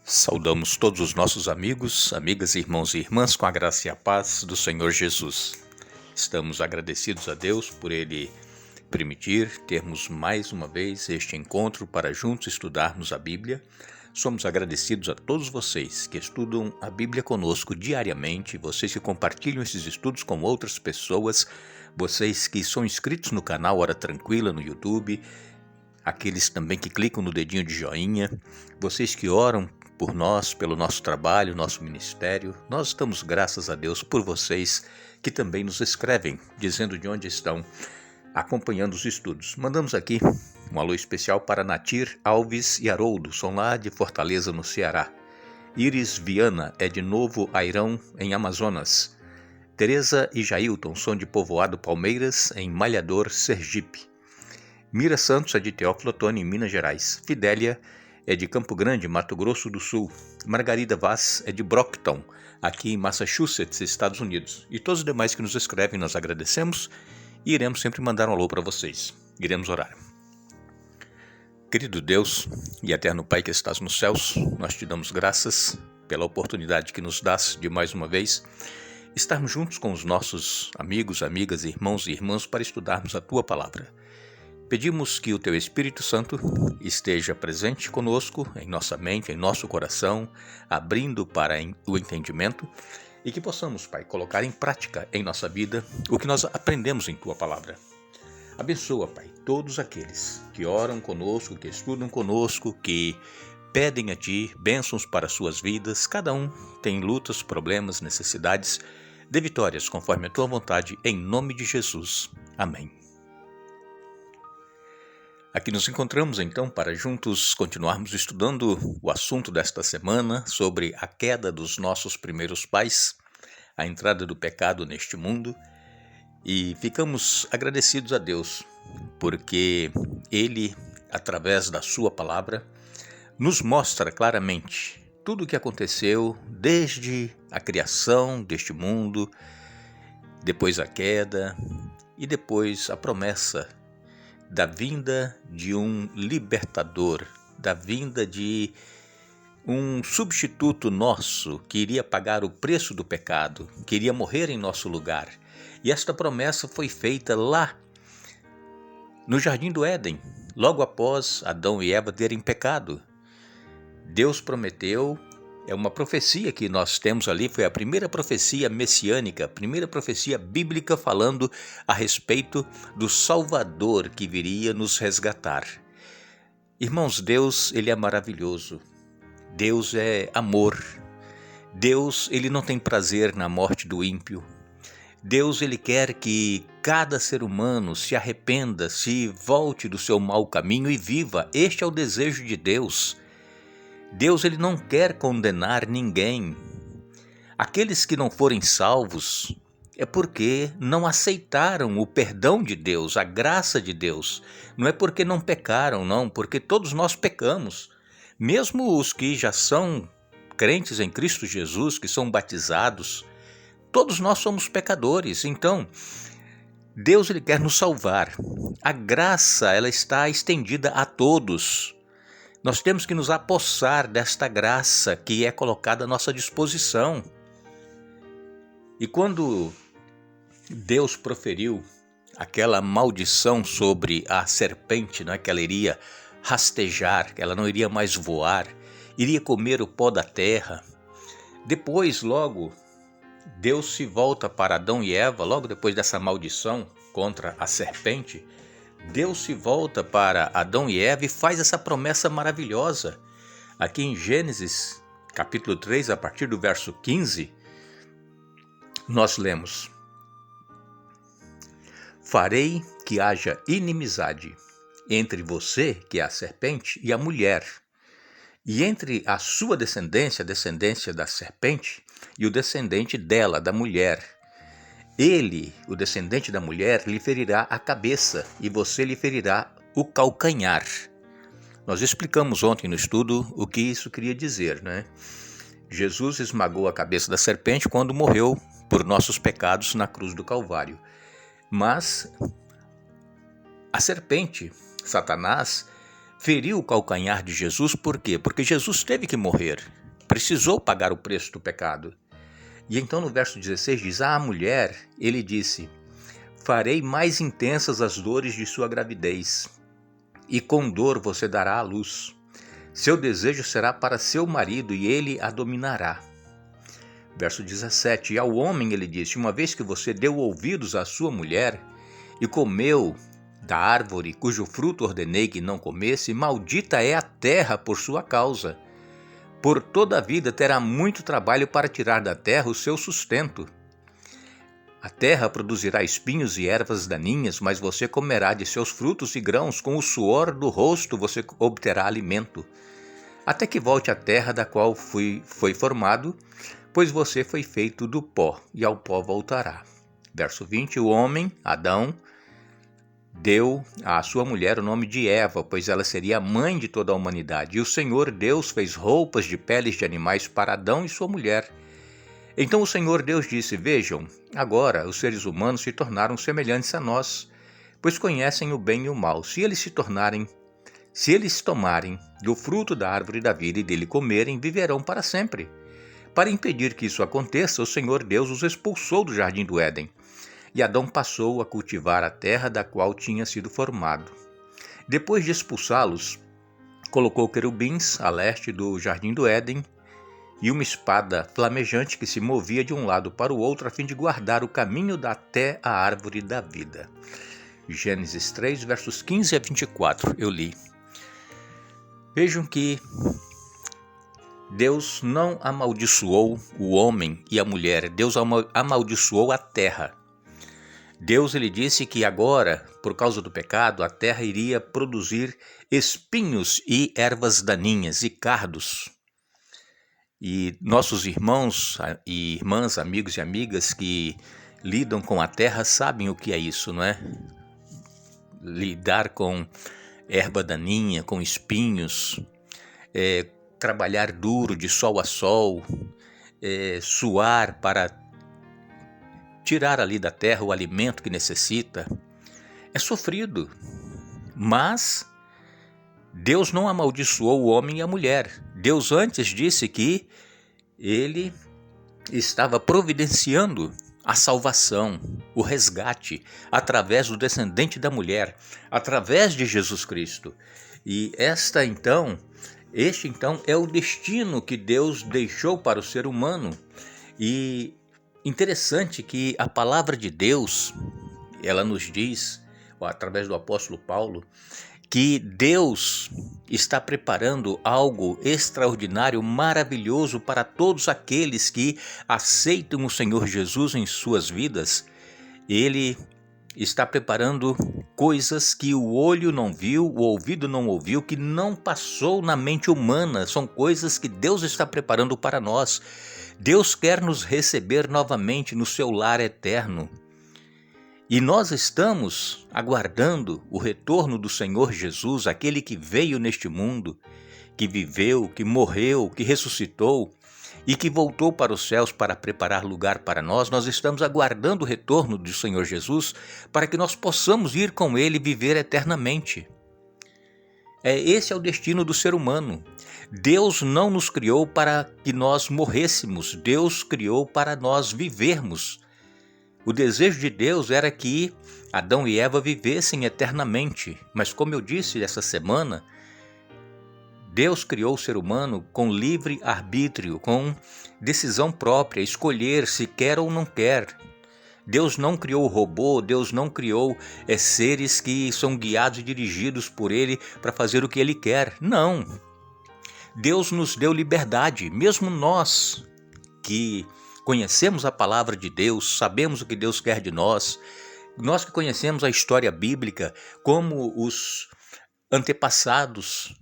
Saudamos todos os nossos amigos, amigas, irmãos e irmãs com a graça e a paz do Senhor Jesus. Estamos agradecidos a Deus por Ele permitir termos mais uma vez este encontro para juntos estudarmos a Bíblia. Somos agradecidos a todos vocês que estudam a Bíblia conosco diariamente, vocês que compartilham esses estudos com outras pessoas, vocês que são inscritos no canal Hora Tranquila no YouTube, aqueles também que clicam no dedinho de joinha, vocês que oram por nós, pelo nosso trabalho, nosso ministério. Nós damos graças a Deus por vocês que também nos escrevem, dizendo de onde estão acompanhando os estudos. Mandamos aqui um alô especial para Natir Alves e Haroldo, são lá de Fortaleza, no Ceará. Iris Viana é de Novo Airão, em Amazonas. Tereza e Jailton são de Povoado Palmeiras, em Malhador, Sergipe. Mira Santos é de Teófilo Otoni, em Minas Gerais. Fidélia é de Campo Grande, Mato Grosso do Sul. Margarida Vaz é de Brockton, aqui em Massachusetts, Estados Unidos. E todos os demais que nos escrevem, nós agradecemos e iremos sempre mandar um alô para vocês. Iremos orar. Querido Deus e eterno Pai que estás nos céus, nós te damos graças pela oportunidade que nos dás de mais uma vez estarmos juntos com os nossos amigos, amigas, irmãos e irmãs para estudarmos a Tua Palavra. Pedimos que o Teu Espírito Santo esteja presente conosco, em nossa mente, em nosso coração, abrindo para o entendimento e que possamos, Pai, colocar em prática em nossa vida o que nós aprendemos em Tua Palavra. Abençoa, Pai, todos aqueles que oram conosco, que estudam conosco, que pedem a Ti bênçãos para suas vidas. Cada um tem lutas, problemas, necessidades de vitórias conforme a Tua vontade, em nome de Jesus. Amém. Aqui nos encontramos então para juntos continuarmos estudando o assunto desta semana sobre a queda dos nossos primeiros pais, a entrada do pecado neste mundo, e ficamos agradecidos a Deus porque Ele, através da Sua palavra, nos mostra claramente tudo o que aconteceu desde a criação deste mundo, depois a queda e depois a promessa da vinda de um libertador, da vinda de um substituto nosso que iria pagar o preço do pecado, que iria morrer em nosso lugar. E esta promessa foi feita lá no Jardim do Éden, logo após Adão e Eva terem pecado. Deus prometeu, é uma profecia que nós temos ali, foi a primeira profecia messiânica, a primeira profecia bíblica falando a respeito do Salvador que viria nos resgatar. Irmãos, Deus, Ele é maravilhoso. Deus é amor. Deus, Ele não tem prazer na morte do ímpio. Deus, Ele quer que cada ser humano se arrependa, se volte do seu mau caminho e viva. Este é o desejo de Deus. Deus, Ele não quer condenar ninguém. Aqueles que não forem salvos é porque não aceitaram o perdão de Deus, a graça de Deus. Não é porque não pecaram, não, porque todos nós pecamos. Mesmo os que já são crentes em Cristo Jesus, que são batizados, todos nós somos pecadores. Então, Deus, Ele quer nos salvar. A graça, ela está estendida a todos. Nós temos que nos apossar desta graça que é colocada à nossa disposição. E quando Deus proferiu aquela maldição sobre a serpente, não é, que ela iria rastejar, que ela não iria mais voar, iria comer o pó da terra. Depois, logo, Deus se volta para Adão e Eva, logo depois dessa maldição contra a serpente, Deus se volta para Adão e Eva e faz essa promessa maravilhosa. Aqui em Gênesis, capítulo 3, a partir do verso 15, nós lemos: Farei que haja inimizade entre você, que é a serpente, e a mulher, e entre a sua descendência, a descendência da serpente, e o descendente dela, da mulher. Ele, o descendente da mulher, lhe ferirá a cabeça e você lhe ferirá o calcanhar. Nós explicamos ontem no estudo o que isso queria dizer, né? Jesus esmagou a cabeça da serpente quando morreu por nossos pecados na cruz do Calvário. Mas a serpente, Satanás, feriu o calcanhar de Jesus, por quê? Porque Jesus teve que morrer, precisou pagar o preço do pecado. E então no verso 16 diz, à mulher, ele disse, farei mais intensas as dores de sua gravidez, e com dor você dará à luz. Seu desejo será para seu marido, e ele a dominará. Verso 17, e ao homem ele disse, uma vez que você deu ouvidos à sua mulher, e comeu da árvore cujo fruto ordenei que não comesse, maldita é a terra por sua causa. Por toda a vida terá muito trabalho para tirar da terra o seu sustento. A terra produzirá espinhos e ervas daninhas, mas você comerá de seus frutos e grãos, com o suor do rosto você obterá alimento. Até que volte à terra da qual foi formado, pois você foi feito do pó, e ao pó voltará. Verso 20, o homem, Adão, deu à sua mulher o nome de Eva, pois ela seria a mãe de toda a humanidade. E o Senhor Deus fez roupas de peles de animais para Adão e sua mulher. Então o Senhor Deus disse, vejam, agora os seres humanos se tornaram semelhantes a nós, pois conhecem o bem e o mal. Se eles tomarem do fruto da árvore da vida e dele comerem, viverão para sempre. Para impedir que isso aconteça, o Senhor Deus os expulsou do jardim do Éden. E Adão passou a cultivar a terra da qual tinha sido formado. Depois de expulsá-los, colocou querubins a leste do jardim do Éden e uma espada flamejante que se movia de um lado para o outro a fim de guardar o caminho até a árvore da vida. Gênesis 3, versos 15 a 24, eu li. Vejam que Deus não amaldiçoou o homem e a mulher, Deus amaldiçoou a terra. Deus ele disse que agora, por causa do pecado, a terra iria produzir espinhos e ervas daninhas e cardos. E nossos irmãos e irmãs, amigos e amigas que lidam com a terra sabem o que é isso, não é? Lidar com erva daninha, com espinhos, trabalhar duro de sol a sol, suar para tirar ali da terra o alimento que necessita, é sofrido. Mas Deus não amaldiçoou o homem e a mulher. Deus antes disse que ele estava providenciando a salvação, o resgate, através do descendente da mulher, através de Jesus Cristo. E este então é o destino que Deus deixou para o ser humano. E interessante que a palavra de Deus, ela nos diz, através do apóstolo Paulo, que Deus está preparando algo extraordinário, maravilhoso para todos aqueles que aceitam o Senhor Jesus em suas vidas. Ele está preparando coisas que o olho não viu, o ouvido não ouviu, que não passou na mente humana. São coisas que Deus está preparando para nós. Deus quer nos receber novamente no seu lar eterno. E nós estamos aguardando o retorno do Senhor Jesus, aquele que veio neste mundo, que viveu, que morreu, que ressuscitou e que voltou para os céus para preparar lugar para nós. Nós estamos aguardando o retorno do Senhor Jesus para que nós possamos ir com Ele e viver eternamente. Esse é o destino do ser humano. Deus não nos criou para que nós morrêssemos, Deus criou para nós vivermos. O desejo de Deus era que Adão e Eva vivessem eternamente, mas como eu disse essa semana, Deus criou o ser humano com livre arbítrio, com decisão própria, escolher se quer ou não quer. Deus não criou robô, Deus não criou seres que são guiados e dirigidos por Ele para fazer o que Ele quer. Não. Deus nos deu liberdade, mesmo nós que conhecemos a palavra de Deus, sabemos o que Deus quer de nós, nós que conhecemos a história bíblica, como os antepassados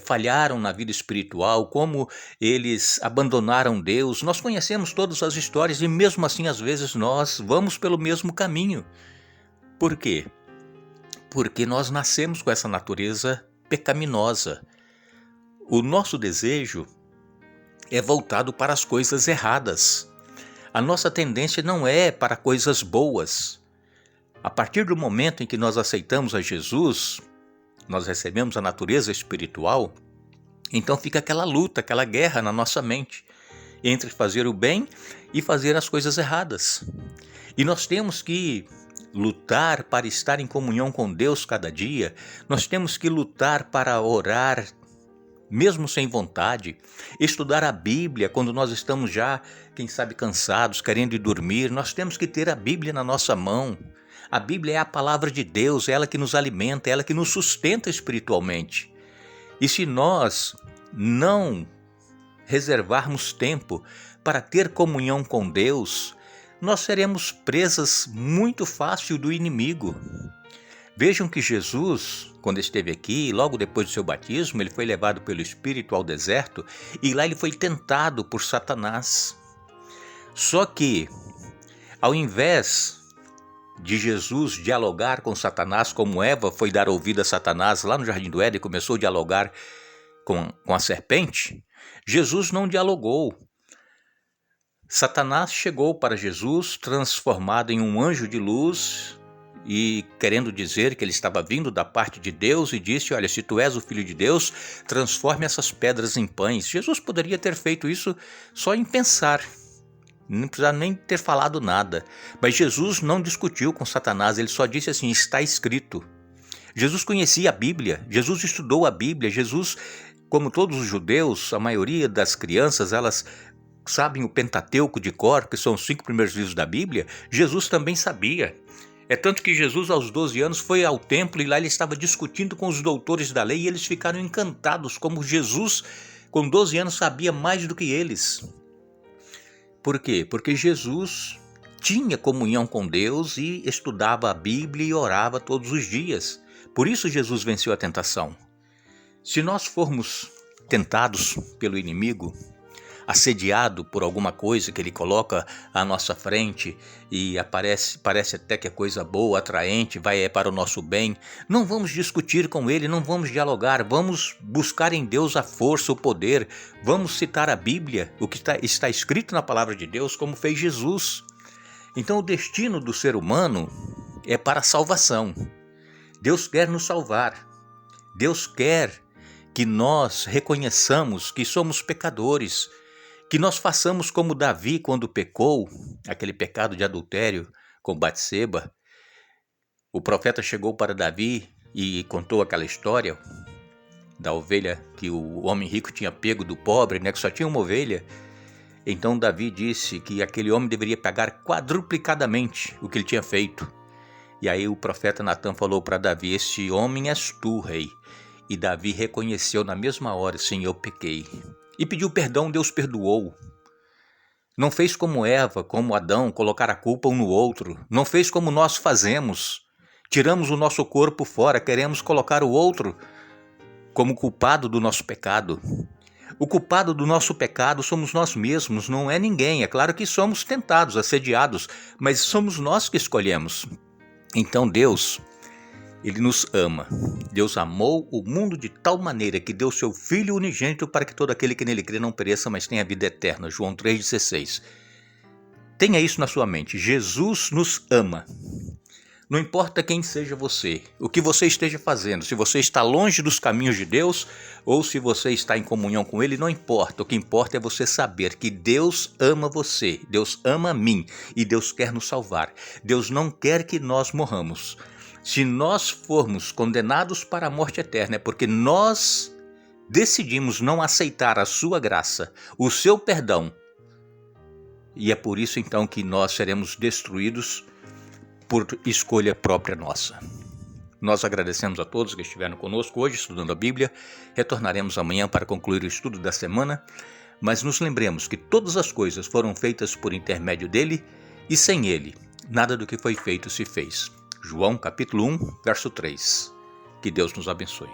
falharam na vida espiritual, como eles abandonaram Deus. Nós conhecemos todas as histórias e mesmo assim às vezes nós vamos pelo mesmo caminho. Por quê? Porque nós nascemos com essa natureza pecaminosa. O nosso desejo é voltado para as coisas erradas. A nossa tendência não é para coisas boas. A partir do momento em que nós aceitamos a Jesus, nós recebemos a natureza espiritual, então fica aquela luta, aquela guerra na nossa mente entre fazer o bem e fazer as coisas erradas. E nós temos que lutar para estar em comunhão com Deus cada dia, nós temos que lutar para orar, mesmo sem vontade, estudar a Bíblia quando nós estamos já, quem sabe, cansados, querendo ir dormir. Nós temos que ter a Bíblia na nossa mão. A Bíblia é a palavra de Deus, é ela que nos alimenta, é ela que nos sustenta espiritualmente. E se nós não reservarmos tempo para ter comunhão com Deus, nós seremos presas muito fácil do inimigo. Vejam que Jesus, quando esteve aqui, logo depois do seu batismo, ele foi levado pelo Espírito ao deserto e lá ele foi tentado por Satanás. Só que, ao invés de Jesus dialogar com Satanás, como Eva foi dar ouvido a Satanás lá no Jardim do Éden e começou a dialogar com a serpente, Jesus não dialogou. Satanás chegou para Jesus transformado em um anjo de luz e querendo dizer que ele estava vindo da parte de Deus e disse: olha, se tu és o Filho de Deus, transforme essas pedras em pães. Jesus poderia ter feito isso só em pensar, não precisava nem ter falado nada. Mas Jesus não discutiu com Satanás, ele só disse assim: está escrito. Jesus conhecia a Bíblia, Jesus estudou a Bíblia, Jesus, como todos os judeus, a maioria das crianças, elas sabem o Pentateuco de cor, que são os 5 primeiros livros da Bíblia. Jesus também sabia. É tanto que Jesus, aos 12 anos, foi ao templo e lá ele estava discutindo com os doutores da lei e eles ficaram encantados, como Jesus, com 12 anos, sabia mais do que eles. Por quê? Porque Jesus tinha comunhão com Deus e estudava a Bíblia e orava todos os dias. Por isso Jesus venceu a tentação. Se nós formos tentados pelo inimigo, assediado por alguma coisa que ele coloca à nossa frente e parece até que é coisa boa, atraente, é para o nosso bem, não vamos discutir com ele, não vamos dialogar, vamos buscar em Deus a força, o poder, vamos citar a Bíblia, o que está escrito na palavra de Deus, como fez Jesus. Então o destino do ser humano é para a salvação. Deus quer nos salvar. Deus quer que nós reconheçamos que somos pecadores, que nós façamos como Davi quando pecou, aquele pecado de adultério com Batseba. O profeta chegou para Davi e contou aquela história da ovelha que o homem rico tinha pego do pobre, que só tinha uma ovelha. Então Davi disse que aquele homem deveria pagar quadruplicadamente o que ele tinha feito. E aí o profeta Natã falou para Davi: este homem és tu, rei. E Davi reconheceu na mesma hora: sim, eu pequei. E pediu perdão, Deus perdoou. Não fez como Eva, como Adão, colocar a culpa um no outro. Não fez como nós fazemos. Tiramos o nosso corpo fora, queremos colocar o outro como culpado do nosso pecado. O culpado do nosso pecado somos nós mesmos, não é ninguém. É claro que somos tentados, assediados, mas somos nós que escolhemos. Então Deus, Ele nos ama. Deus amou o mundo de tal maneira que deu seu Filho unigênito para que todo aquele que nele crê não pereça, mas tenha vida eterna. João 3,16. Tenha isso na sua mente. Jesus nos ama. Não importa quem seja você, o que você esteja fazendo, se você está longe dos caminhos de Deus ou se você está em comunhão com Ele, não importa. O que importa é você saber que Deus ama você, Deus ama a mim e Deus quer nos salvar. Deus não quer que nós morramos. Se nós formos condenados para a morte eterna, é porque nós decidimos não aceitar a sua graça, o seu perdão. E é por isso então que nós seremos destruídos por escolha própria nossa. Nós agradecemos a todos que estiveram conosco hoje estudando a Bíblia. Retornaremos amanhã para concluir o estudo da semana, mas nos lembremos que todas as coisas foram feitas por intermédio dele e sem ele, nada do que foi feito se fez. João capítulo 1, verso 3. Que Deus nos abençoe.